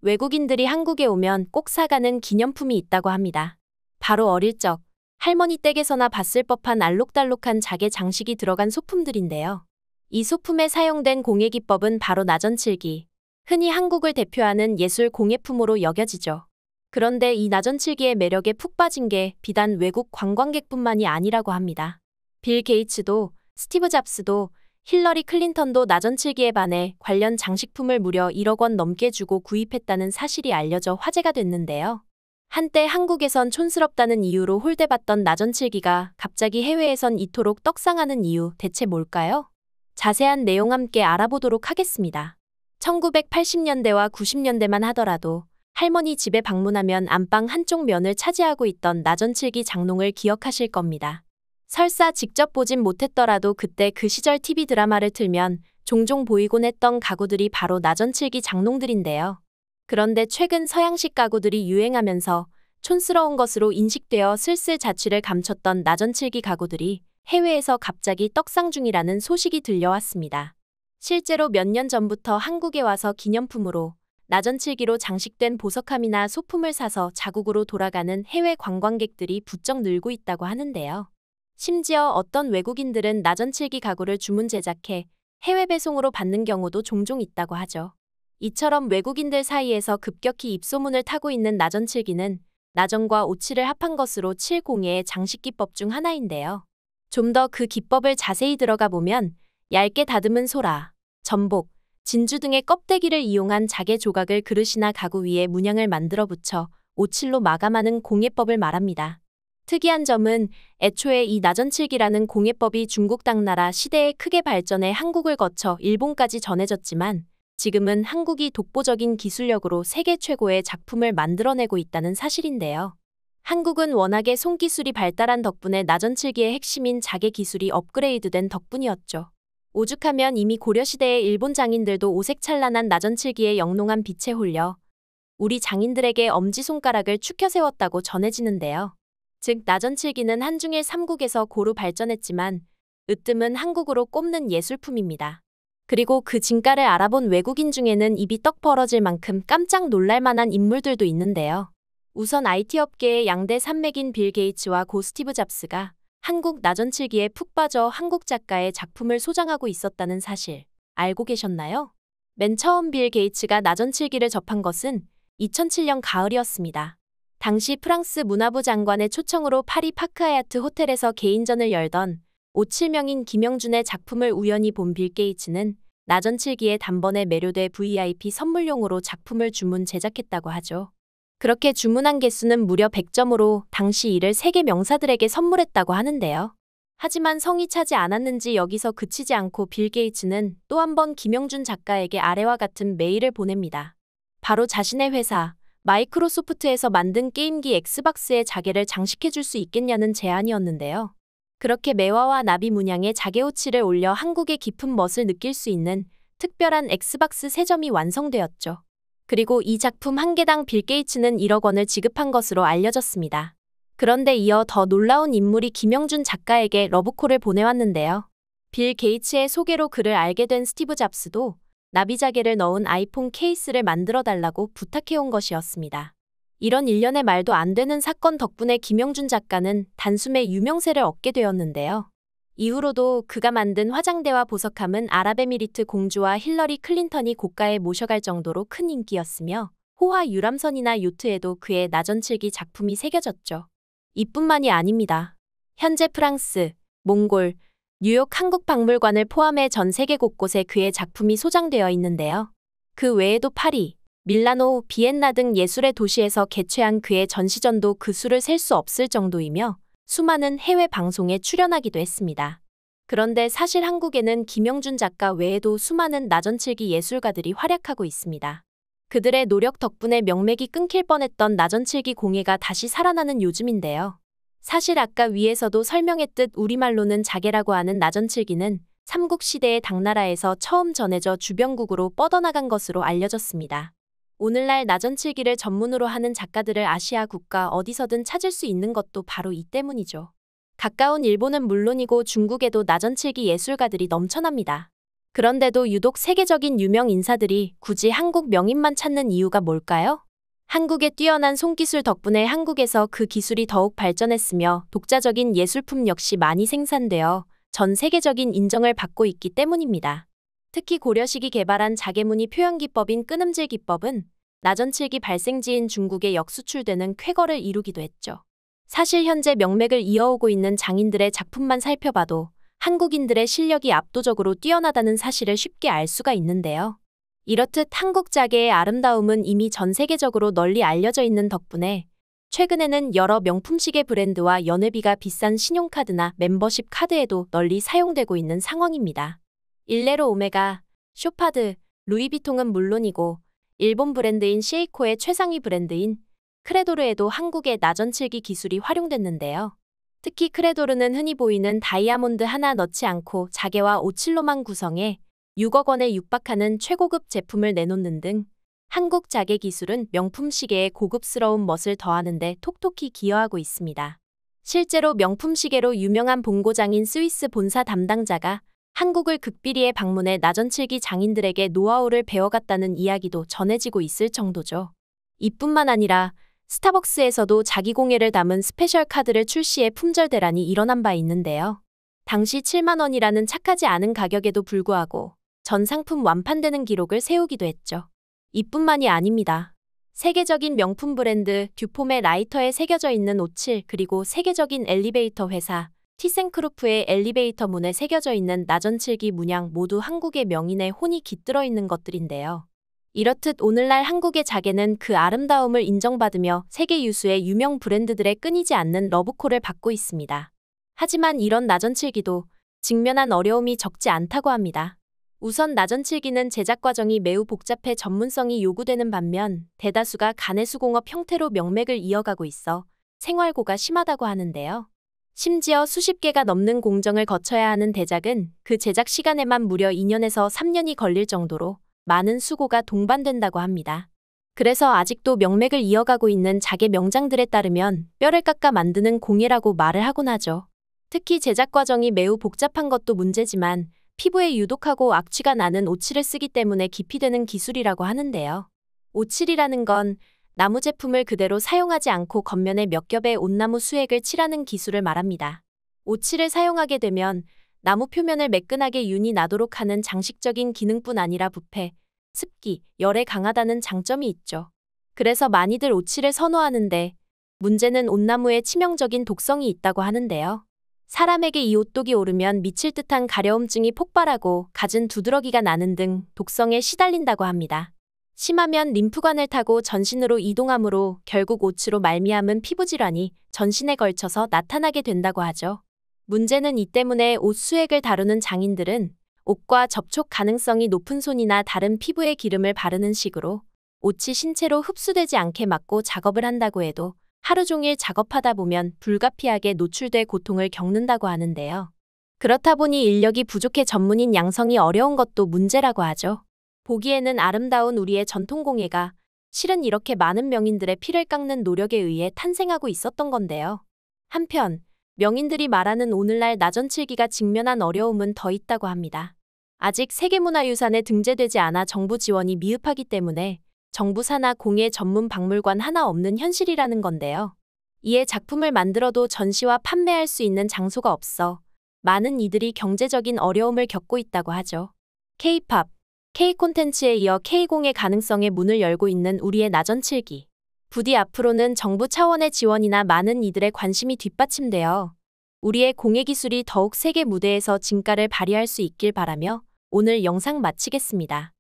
외국인들이 한국에 오면 꼭 사가는 기념품이 있다고 합니다. 바로 어릴 적 할머니 댁에서나 봤을 법한 알록달록한 자개 장식이 들어간 소품들인데요. 이 소품에 사용된 공예 기법은 바로 나전칠기, 흔히 한국을 대표하는 예술 공예품으로 여겨지죠. 그런데 이 나전칠기의 매력에 푹 빠진 게 비단 외국 관광객뿐만이 아니라고 합니다. 빌 게이츠도, 스티브 잡스도, 힐러리 클린턴도 나전칠기에 반해 관련 장식품을 무려 1억 원 넘게 주고 구입했다는 사실이 알려져 화제가 됐는데요. 한때 한국에선 촌스럽다는 이유로 홀대받던 나전칠기가 갑자기 해외에선 이토록 떡상하는 이유 대체 뭘까요? 자세한 내용 함께 알아보도록 하겠습니다. 1980년대와 90년대만 하더라도 할머니 집에 방문하면 안방 한쪽 면을 차지하고 있던 나전칠기 장롱을 기억하실 겁니다. 설사 직접 보진 못했더라도 그때 그 시절 TV 드라마를 틀면 종종 보이곤 했던 가구들이 바로 나전칠기 장롱들인데요. 그런데 최근 서양식 가구들이 유행하면서 촌스러운 것으로 인식되어 슬슬 자취를 감췄던 나전칠기 가구들이 해외에서 갑자기 떡상 중이라는 소식이 들려왔습니다. 실제로 몇 년 전부터 한국에 와서 기념품으로 나전칠기로 장식된 보석함이나 소품을 사서 자국으로 돌아가는 해외 관광객들이 부쩍 늘고 있다고 하는데요. 심지어 어떤 외국인들은 나전칠기 가구를 주문 제작해 해외 배송으로 받는 경우도 종종 있다고 하죠. 이처럼 외국인들 사이에서 급격히 입소문을 타고 있는 나전칠기는 나전과 오칠을 합한 것으로 칠공예의 장식 기법 중 하나인데요. 좀 더 그 기법을 자세히 들어가 보면 얇게 다듬은 소라, 전복, 진주 등의 껍데기를 이용한 자개 조각을 그릇이나 가구 위에 문양을 만들어 붙여 오칠로 마감하는 공예법을 말합니다. 특이한 점은 애초에 이 나전칠기라는 공예법이 중국 당나라 시대에 크게 발전해 한국을 거쳐 일본까지 전해졌지만 지금은 한국이 독보적인 기술력으로 세계 최고의 작품을 만들어내고 있다는 사실인데요. 한국은 워낙에 손기술이 발달한 덕분에 나전칠기의 핵심인 자개 기술이 업그레이드된 덕분이었죠. 오죽하면 이미 고려시대의 일본 장인들도 오색찬란한 나전칠기의 영롱한 빛에 홀려 우리 장인들에게 엄지손가락을 축혀 세웠다고 전해지는데요. 즉 나전칠기는 한중일 삼국에서 고루 발전했지만 으뜸은 한국으로 꼽는 예술품입니다. 그리고 그 진가를 알아본 외국인 중에는 입이 떡 벌어질 만큼 깜짝 놀랄 만한 인물들도 있는데요. 우선 IT 업계의 양대 산맥인 빌 게이츠와 고 스티브 잡스가 한국 나전칠기에 푹 빠져 한국 작가의 작품을 소장하고 있었다는 사실 알고 계셨나요? 맨 처음 빌 게이츠가 나전칠기를 접한 것은 2007년 가을이었습니다. 당시 프랑스 문화부 장관의 초청으로 파리 파크하야트 호텔에서 개인전을 열던 57명인 김영준의 작품을 우연히 본 빌 게이츠는 나전칠기에 단번에 매료돼 VIP 선물용으로 작품을 주문 제작했다고 하죠. 그렇게 주문한 개수는 무려 100점으로 당시 이를 세계 명사들에게 선물했다고 하는데요. 하지만 성이 차지 않았는지 여기서 그치지 않고 빌 게이츠는 또 한 번 김영준 작가에게 아래와 같은 메일을 보냅니다. 바로 자신의 회사 마이크로소프트에서 만든 게임기 엑스박스의 자개를 장식해줄 수 있겠냐는 제안이었는데요. 그렇게 매화와 나비 문양의 자개오칠을 올려 한국의 깊은 멋을 느낄 수 있는 특별한 엑스박스 3점이 완성되었죠. 그리고 이 작품 한 개당 빌 게이츠는 1억 원을 지급한 것으로 알려졌습니다. 그런데 이어 더 놀라운 인물이 김영준 작가에게 러브콜을 보내왔는데요. 빌 게이츠의 소개로 그를 알게 된 스티브 잡스도 나비자개를 넣은 아이폰 케이스를 만들어달라고 부탁해온 것이었습니다. 이런 일련의 말도 안 되는 사건 덕분에 김영준 작가는 단숨에 유명세를 얻게 되었는데요. 이후로도 그가 만든 화장대와 보석함은 아랍에미리트 공주와 힐러리 클린턴이 고가에 모셔갈 정도로 큰 인기였으며 호화 유람선이나 요트에도 그의 나전칠기 작품이 새겨졌죠. 이뿐만이 아닙니다. 현재 프랑스, 몽골, 뉴욕 한국박물관을 포함해 전 세계 곳곳에 그의 작품이 소장되어 있는데요. 그 외에도 파리, 밀라노, 비엔나 등 예술의 도시에서 개최한 그의 전시전도 그 수를 셀 수 없을 정도이며 수많은 해외 방송에 출연하기도 했습니다. 그런데 사실 한국에는 김영준 작가 외에도 수많은 나전칠기 예술가들이 활약하고 있습니다. 그들의 노력 덕분에 명맥이 끊길 뻔했던 나전칠기 공예가 다시 살아나는 요즘인데요. 사실 아까 위에서도 설명했듯 우리말로는 자개라고 하는 나전칠기는 삼국시대의 당나라에서 처음 전해져 주변국으로 뻗어나간 것으로 알려졌습니다. 오늘날 나전칠기를 전문으로 하는 작가들을 아시아 국가 어디서든 찾을 수 있는 것도 바로 이 때문이죠. 가까운 일본은 물론이고 중국에도 나전칠기 예술가들이 넘쳐납니다. 그런데도 유독 세계적인 유명 인사들이 굳이 한국 명인만 찾는 이유가 뭘까요? 한국의 뛰어난 손기술 덕분에 한국에서 그 기술이 더욱 발전했으며 독자적인 예술품 역시 많이 생산되어 전 세계적인 인정을 받고 있기 때문입니다. 특히 고려식이 개발한 자개무늬 표현 기법인 끈음질 기법은 나전칠기 발생지인 중국에 역수출되는 쾌거를 이루기도 했죠. 사실 현재 명맥을 이어오고 있는 장인들의 작품만 살펴봐도 한국인들의 실력이 압도적으로 뛰어나다는 사실을 쉽게 알 수가 있는데요. 이렇듯 한국 자개의 아름다움은 이미 전 세계적으로 널리 알려져 있는 덕분에 최근에는 여러 명품 시계 브랜드와 연회비가 비싼 신용카드나 멤버십 카드에도 널리 사용되고 있는 상황입니다. 일례로 오메가, 쇼파드, 루이비통은 물론이고 일본 브랜드인 세이코의 최상위 브랜드인 크레도르에도 한국의 나전칠기 기술이 활용됐는데요. 특히 크레도르는 흔히 보이는 다이아몬드 하나 넣지 않고 자개와 오칠로만 구성해 6억 원에 육박하는 최고급 제품을 내놓는 등 한국 자개 기술은 명품 시계의 고급스러운 멋을 더하는 데 톡톡히 기여하고 있습니다. 실제로 명품 시계로 유명한 본고장인 스위스 본사 담당자가 한국을 극비리에 방문해 나전칠기 장인들에게 노하우를 배워갔다는 이야기도 전해지고 있을 정도죠. 이뿐만 아니라 스타벅스에서도 자기 공예를 담은 스페셜 카드를 출시해 품절 대란이 일어난 바 있는데요. 당시 7만 원이라는 착하지 않은 가격에도 불구하고 전 상품 완판되는 기록을 세우기도 했죠. 이뿐만이 아닙니다. 세계적인 명품 브랜드 듀폼의 라이터에 새겨져 있는 57 그리고 세계적인 엘리베이터 회사 티센크루프의 엘리베이터 문에 새겨져 있는 나전칠기 문양 모두 한국의 명인의 혼이 깃들어 있는 것들인데요. 이렇듯 오늘날 한국의 자개는 그 아름다움을 인정받으며 세계 유수의 유명 브랜드들의 끊이지 않는 러브콜을 받고 있습니다. 하지만 이런 나전칠기도 직면한 어려움이 적지 않다고 합니다. 우선 나전칠기는 제작 과정이 매우 복잡해 전문성이 요구되는 반면 대다수가 가내수공업 형태로 명맥을 이어가고 있어 생활고가 심하다고 하는데요. 심지어 수십 개가 넘는 공정을 거쳐야 하는 대작은 그 제작 시간에만 무려 2년에서 3년이 걸릴 정도로 많은 수고가 동반된다고 합니다. 그래서 아직도 명맥을 이어가고 있는 자개 명장들에 따르면 뼈를 깎아 만드는 공예라고 말을 하곤 하죠. 특히 제작 과정이 매우 복잡한 것도 문제지만 피부에 유독하고 악취가 나는 오칠을 쓰기 때문에 기피되는 기술이라고 하는데요. 오칠이라는 건 나무 제품을 그대로 사용하지 않고 겉면에 몇 겹의 온나무 수액을 칠하는 기술을 말합니다. 오칠을 사용하게 되면 나무 표면을 매끈하게 윤이 나도록 하는 장식적인 기능뿐 아니라 부패, 습기, 열에 강하다는 장점이 있죠. 그래서 많이들 오칠을 선호하는데 문제는 온나무에 치명적인 독성이 있다고 하는데요. 사람에게 이 오독이 오르면 미칠 듯한 가려움증이 폭발하고 갖은 두드러기가 나는 등 독성에 시달린다고 합니다. 심하면 림프관을 타고 전신으로 이동하므로 결국 오치로 말미암은 피부질환이 전신에 걸쳐서 나타나게 된다고 하죠. 문제는 이 때문에 옷 수액을 다루는 장인들은 옷과 접촉 가능성이 높은 손이나 다른 피부에 기름을 바르는 식으로 옷이 신체로 흡수되지 않게 막고 작업을 한다고 해도 하루 종일 작업하다 보면 불가피하게 노출돼 고통을 겪는다고 하는데요. 그렇다 보니 인력이 부족해 전문인 양성이 어려운 것도 문제라고 하죠. 보기에는 아름다운 우리의 전통공예가 실은 이렇게 많은 명인들의 피를 깎는 노력에 의해 탄생하고 있었던 건데요. 한편 명인들이 말하는 오늘날 나전칠기가 직면한 어려움은 더 있다고 합니다. 아직 세계문화유산에 등재되지 않아 정부 지원이 미흡하기 때문에 정부 산하 공예 전문 박물관 하나 없는 현실이라는 건데요. 이에 작품을 만들어도 전시와 판매할 수 있는 장소가 없어 많은 이들이 경제적인 어려움을 겪고 있다고 하죠. K-팝, K-콘텐츠에 이어 K-공예 가능성의 문을 열고 있는 우리의 나전칠기. 부디 앞으로는 정부 차원의 지원이나 많은 이들의 관심이 뒷받침되어 우리의 공예 기술이 더욱 세계 무대에서 진가를 발휘할 수 있길 바라며 오늘 영상 마치겠습니다.